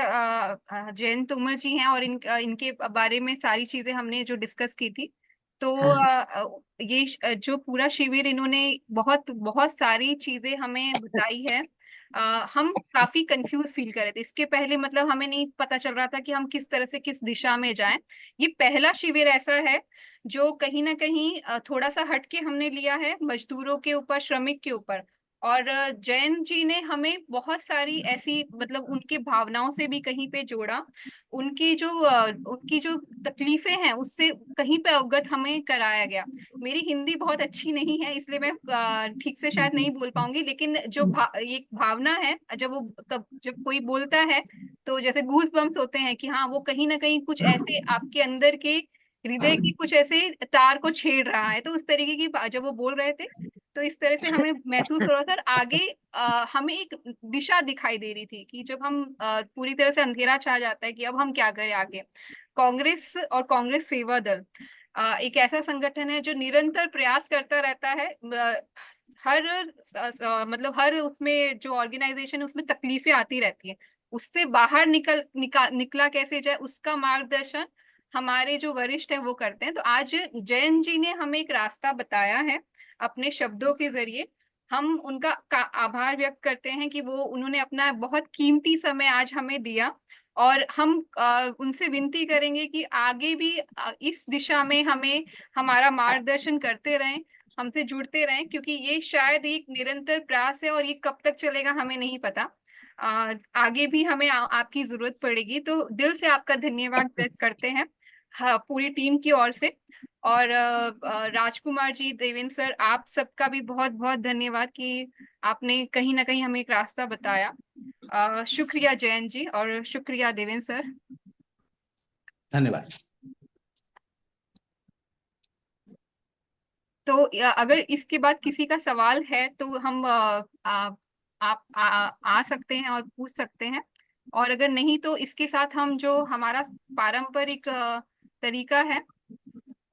जयंत तोमर जी हैं, और इनके बारे में सारी चीजें हमने जो डिस्कस की थी, तो हाँ जो पूरा शिविर इन्होंने बहुत बहुत सारी चीजें हमें बताई है। हम काफी कंफ्यूज फील कर रहे थे इसके पहले, मतलब हमें नहीं पता चल रहा था कि हम किस तरह से किस दिशा में जाएं। ये पहला शिविर ऐसा है जो कहीं ना कहीं थोड़ा सा हटके हमने लिया है मजदूरों के ऊपर, श्रमिक के ऊपर। और जैन जी ने हमें बहुत सारी ऐसी, मतलब उनकी भावनाओं से भी कहीं पे जोड़ा। उनकी जो तकलीफें हैं उससे कहीं पे अवगत हमें कराया गया। मेरी हिंदी बहुत अच्छी नहीं है इसलिए मैं ठीक से शायद नहीं बोल पाऊंगी, लेकिन जो एक भावना है, जब कोई बोलता है तो जैसे गूज बम्स होते हैं कि हाँ वो कहीं ना कहीं कुछ ऐसे आपके अंदर के हृदय की कुछ ऐसे तार को छेड़ रहा है, तो उस तरीके की जब वो बोल रहे थे तो इस तरह से हमें महसूस हो रहा था। और आगे हमें एक दिशा दिखाई दे रही थी कि जब हम पूरी तरह से अंधेरा छा जाता है कि अब हम क्या करें आगे। कांग्रेस और कांग्रेस सेवा दल एक ऐसा संगठन है जो निरंतर प्रयास करता रहता है। मतलब हर उसमें जो ऑर्गेनाइजेशन है उसमें तकलीफें आती रहती हैं, उससे बाहर निकला कैसे जाए उसका मार्गदर्शन हमारे जो वरिष्ठ हैं वो करते हैं। तो आज जयंत जी ने हमें एक रास्ता बताया है अपने शब्दों के जरिए। हम उनका आभार व्यक्त करते हैं कि वो उन्होंने अपना बहुत कीमती समय आज हमें दिया। और हम उनसे विनती करेंगे कि आगे भी इस दिशा में हमें हमारा मार्गदर्शन करते रहें, हमसे जुड़ते रहें, क्योंकि ये शायद एक निरंतर प्रयास है और ये कब तक चलेगा हमें नहीं पता। आगे भी हमें आपकी जरूरत पड़ेगी, तो दिल से आपका धन्यवाद व्यक्त करते हैं हाँ, पूरी टीम की ओर से। और राजकुमार जी, देवेंद्र सर, आप सबका भी बहुत बहुत धन्यवाद कि आपने कहीं ना कहीं हमें एक रास्ता बताया। शुक्रिया जयंत जी और शुक्रिया देवेंद्र सर। धन्यवाद। तो अगर इसके बाद किसी का सवाल है तो हम आप आ सकते हैं और पूछ सकते हैं। और अगर नहीं तो इसके साथ हम जो हमारा पारंपरिक तरीका है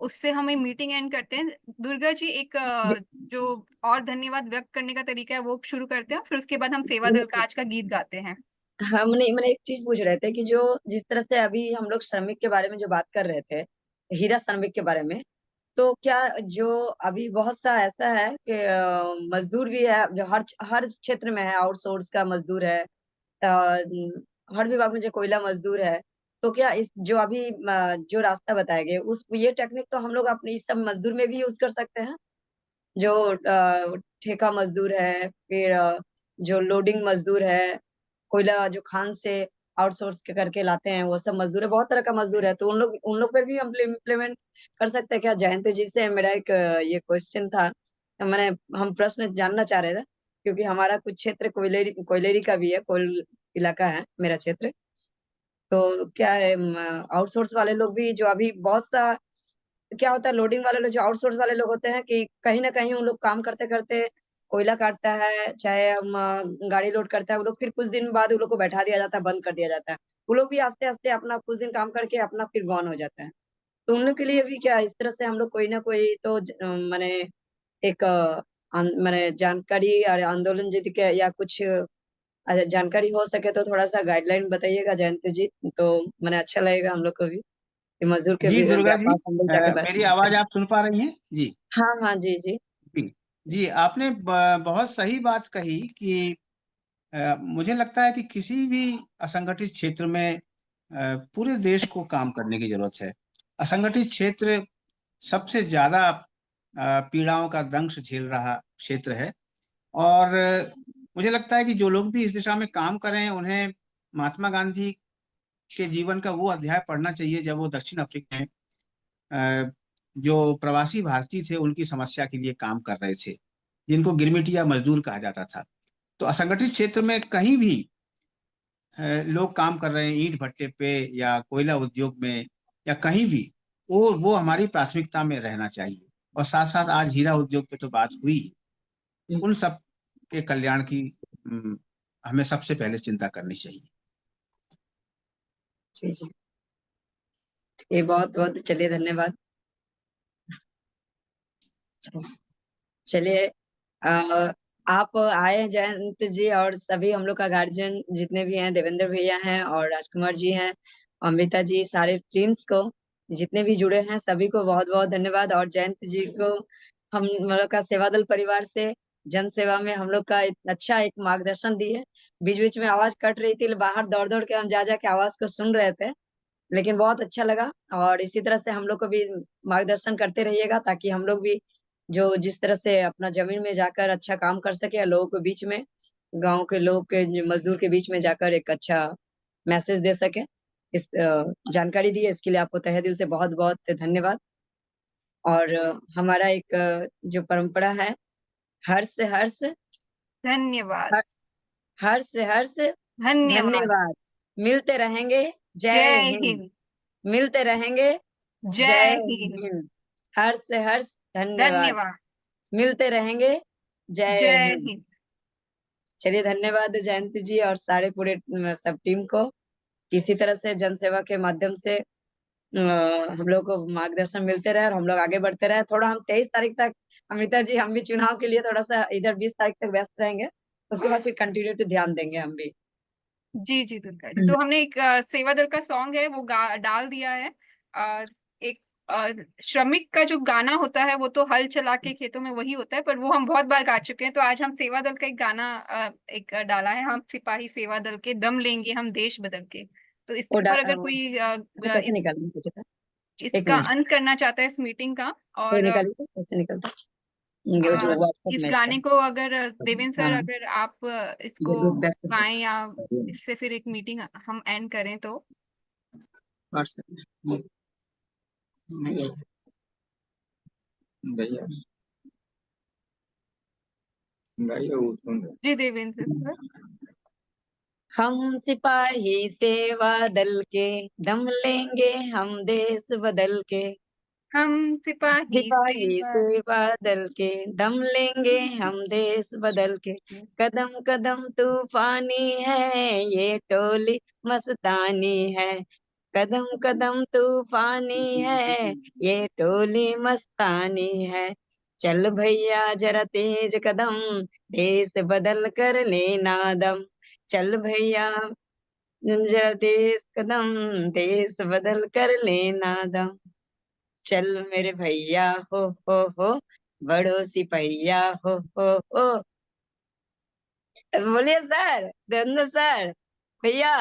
उससे हमें मीटिंग एंड करते हैं। दुर्गा जी एक जो और धन्यवाद व्यक्त करने का तरीका है वो शुरू करते हैं, फिर उसके बाद हम सेवा दल का आज का गीत गाते हैं। हमने मैंने एक चीज पूछ रहे थे कि जो जिस तरह से अभी हम लोग श्रमिक के बारे में जो बात कर रहे थे, हीरा श्रमिक के बारे में, तो क्या जो अभी बहुत सा ऐसा है कि मजदूर भी है जो हर क्षेत्र में है, आउटसोर्स का मजदूर है, हर विभाग में जो कोयला मजदूर है, तो क्या इस जो अभी जो रास्ता बताया गया उस ये टेक्निक तो हम लोग अपने इस सब मजदूर में भी यूज कर सकते हैं? जो ठेका मजदूर है, फिर जो लोडिंग मजदूर है, कोयला जो खान से आउटसोर्स के करके लाते हैं, वो सब मजदूर है, बहुत तरह का मजदूर है, तो उन लोग पे भी हम इम्प्लीमेंट कर सकते हैं क्या? जयंत जी से मेरा एक ये क्वेश्चन था, मैंने हम प्रश्न जानना चाह रहे थे, क्योंकि हमारा कुछ क्षेत्र कोयलेरी का भी है, कोयल इलाका है मेरा क्षेत्र। तो क्या है, आउटसोर्स वाले लोग भी जो अभी बहुत सा क्या होता है, लोडिंग वाले लोग जो आउटसोर्स वाले लोग होते हैं कि कहीं ना कहीं उन लोग काम करते करते कोयला काटता है, चाहे गाड़ी लोड करता है, वो लोग फिर कुछ दिन बाद उन लोग को बैठा दिया जाता है, बंद कर दिया जाता है। वो लोग भी आस्ते आस्ते अपना कुछ दिन काम करके अपना फिर गॉन हो जाता है। तो उन लोग के लिए भी क्या इस तरह से हम लोग कोई ना कोई तो माने एक माने जानकारी और आंदोलन यदि के या कुछ जानकारी हो सके तो थोड़ा सा गाइडलाइन बताइएगा जयंत जी, तो मैंने अच्छा लगेगा हम लोग को भी कि मजदूर के जी दुर्गा जी, व्यापार संबंध जाके मेरी बैठ। आवाज आप सुन पा रही हैं जी? हाँ हाँ जी जी। जी जी, आपने बहुत सही बात कही कि मुझे लगता है कि किसी भी असंगठित क्षेत्र में पूरे देश को काम करने की जरूरत है। असंगठित क्षेत्र सबसे ज्यादा पीड़ाओं का दंश झेल रहा क्षेत्र है। और मुझे लगता है कि जो लोग भी इस दिशा में काम कर रहे हैं उन्हें महात्मा गांधी के जीवन का वो अध्याय पढ़ना चाहिए जब वो दक्षिण अफ्रीका में जो प्रवासी भारतीय थे उनकी समस्या के लिए काम कर रहे थे, जिनको गिरमिटिया मजदूर कहा जाता था। तो असंगठित क्षेत्र में कहीं भी लोग काम कर रहे हैं, ईंट भट्टे पे या कोयला उद्योग में या कहीं भी, वो हमारी प्राथमिकता में रहना चाहिए। और साथ साथ आज हीरा उद्योग पे तो बात हुई, उन सब के कल्याण की हमें सबसे पहले चिंता करनी चाहिए। जी जी, ये बहुत बहुत चलिए धन्यवाद। चलिए आप आए जयंत जी, और सभी हम लोग का गार्जियन जितने भी हैं, देवेंद्र भैया हैं और राजकुमार जी हैं, अमृता जी, सारे टीम्स को जितने भी जुड़े हैं सभी को बहुत-बहुत धन्यवाद। और जयंत जी को हम लोग का सेवा दल परिवार से जन सेवा में हम लोग का अच्छा एक मार्गदर्शन दिए। बीच-बीच में आवाज़ कट रही थी, बाहर दौड़-दौड़ के हम जा-जा के आवाज़ को सुन रहे थे, लेकिन बहुत अच्छा लगा। और इसी तरह से हम लोग को भी मार्गदर्शन करते रहिएगा, ताकि हम लोग भी जो जिस तरह से अपना ज़मीन में जाकर अच्छा काम कर सकें और लोगों के बीच में, गाँव के लोग के मज़दूर के बीच में जाकर एक अच्छा मैसेज दे सकें। इस जानकारी दी है इसके लिए आपको तहे दिल से बहुत-बहुत धन्यवाद। और हमारा एक जो परंपरा है, हर्ष हर्ष धन्यवाद। हर हर्ष हर्ष धन्यवाद। धन्यवाद। मिलते रहेंगे, जय जय हिंद। हिंद। मिलते रहेंगे, जय जय हिंद। हिंद। हर्ष हर्ष धन्यवाद। धन्यवाद। मिलते रहेंगे, जय जय हिंद। हिंद। चलिए, धन्यवाद जयंती जी और सारे पूरे सब टीम को। किसी तरह से जनसेवा के माध्यम से हम लोग को मार्गदर्शन मिलते रहे और हम लोग आगे बढ़ते रहे। थोड़ा हम 23 तारीख तक, अमृता जी, हम भी चुनाव के लिए थोड़ा-सा इधर 20 तारीख तक व्यस्त रहेंगे। उसके बाद फिर कंटिन्यू टू ध्यान देंगे हम भी। जी, जी, दुर्गा जी। तो हमने एक सेवा दल का सॉन्ग है वो डाल दिया है। एक श्रमिक का जो गाना होता है वो तो हल चला के खेतों में वही होता है, पर वो हम बहुत बार गा चुके हैं। तो आज हम सेवा दल का एक गाना एक डाला है, हम सिपाही सेवा दल के, दम लेंगे हम देश बदल के। तो इसके वो ऊपर अगर कोई कैसे निकालेंगे पूछा था? एक इसका मिनट, अंत करना चाहता है इस मीटिंग का, कोई और निकालिए तो कैसे निकलता? ये जो व्हाट्सएप इस में इसका। गाने को अगर देवेंद्र सर हाँ, अगर आप ये इसको ग्रुप बैक पे गाएं या इससे फिर एक मीटिंग हम एंड करें तो। व्हाट्सएप में। ये भैया भैया वो सुन रहे जी देवेंद्र सर। हम सिपाही सेवा दल के, दम लेंगे हम देश बदल के। हम सिपाही सिपाही सेवा सेवा दल के, दम लेंगे हम देश बदल के। कदम कदम तूफानी है, ये टोली मस्तानी है। कदम कदम तूफानी है, ये टोली मस्तानी है। चल भैया जरा तेज कदम, देश बदल कर लेना दम। चल भैया जरा तेज कदम, देश बदल कर लेना दम। चल मेरे भैया, हो बड़ो सिपहिया, हो। बोलिए सर, देवेंद्र सर, भैया।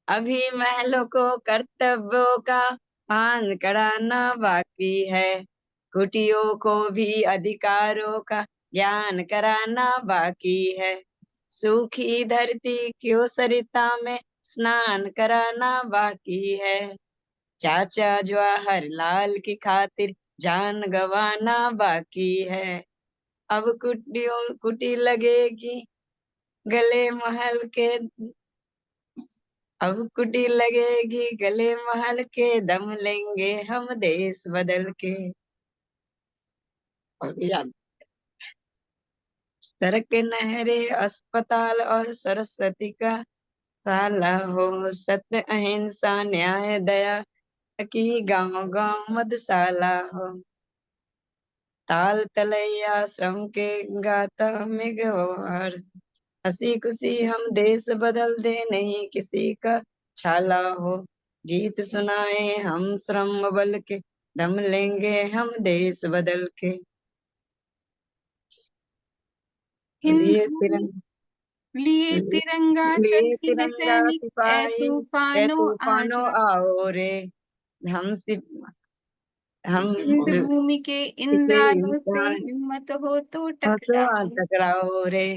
अभी महलों को कर्तव्यों का पान कराना बाकी है। कुटियों को भी अधिकारों का ज्ञान कराना बाकी है। सूखी धरती क्यों सरिता में स्नान कराना बाकी है। चाचा जवाहरलाल की खातिर जान गंवाना बाकी है। अब कुटी लगेगी गले महल के, अब कुटी लगेगी गले महल के, दम लेंगे हम देश बदल के। और याद, सड़क नहरे अस्पताल और सरस्वती का ताला हो। सत्य अहिंसा न्याय दया की गांव गांव मधुशाला हो। ताल तलैया श्रम के गाता में गवार। हंसी खुशी हम देश बदल दे, नहीं किसी का छाला हो। गीत सुनाए हम श्रम बल के, दम लेंगे हम देश बदल के। लिए हिंदू लिए तिरंगा लिए चलती है तिरंगा सैनिक, ए सिपाही, ए तूफानो आज तूफानो आओ रे। हम हम हिंद भूमि के इन इसे लालों से इंसान हिम्मत हो तो हो तो टकराओ। टकराओ रे।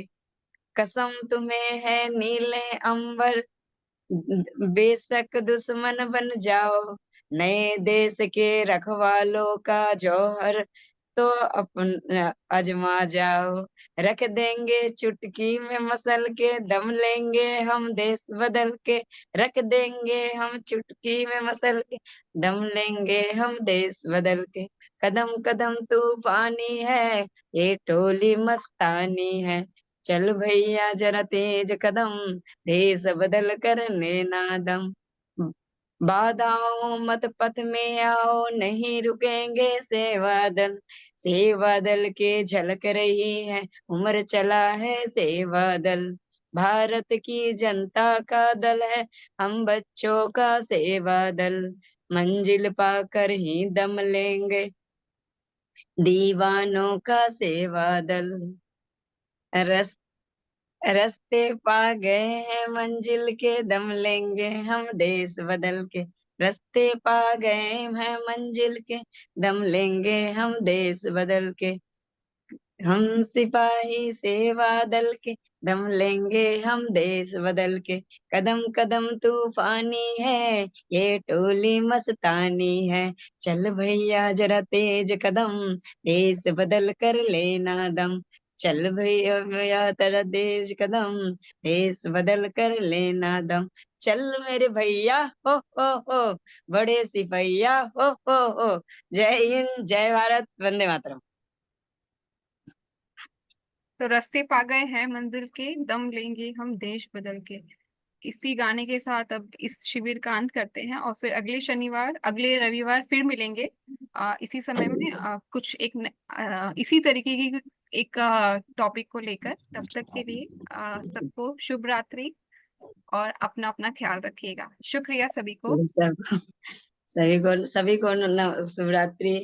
कसम तुम्हें है नीले अंबर, बेशक दुश्मन बन जाओ। नए देश के रखवालों का जौहर तो अपन आजमा जाओ। रख देंगे चुटकी में मसल के, दम लेंगे हम देश बदल के। रख देंगे हम चुटकी में मसल के, दम लेंगे हम देश बदल के। कदम कदम तूफानी है, ये टोली मस्तानी है। चल भैया जरा तेज कदम, देश बदल कर लेना दम। बाधाओं मत पथ में आओ, नहीं रुकेंगे सेवा दल। सेवा दल के झलक रही है, उम्र चला है सेवा दल। भारत की जनता का दल है, हम बच्चों का सेवा दल। मंजिल पाकर ही दम लेंगे, दीवानों का सेवा दल। रस रास्ते पा गए हैं मंजिल के, दम लेंगे हम देश बदल के। रास्ते पा गए हैं मंजिल के, दम लेंगे हम देश बदल के। हम सिपाही सेवा दल के, दम लेंगे हम देश बदल के। कदम कदम तूफानी है, ये टोली मस्तानी है। चल भैया जरा तेज कदम, देश बदल कर लेना दम। चल भैया भैया तेरा तेज कदम, देश बदल कर लेना दम। चल मेरे भैया हो, बड़े सिपहिया हो। जय हिंद, जय भारत, वंदे मातरम। तो रास्ते पा गए हैं मंजिल के, दम लेंगे हम देश बदल के। इसी गाने के साथ अब इस शिविर का अंत करते हैं और फिर अगले रविवार फिर मिलेंगे इसी समय में कुछ इसी तरीके की एक टॉपिक को लेकर। तब तक के लिए सबको शुभ रात्रि और अपना अपना ख्याल रखिएगा। शुक्रिया सभी को। सभी को शुभ रात्रि।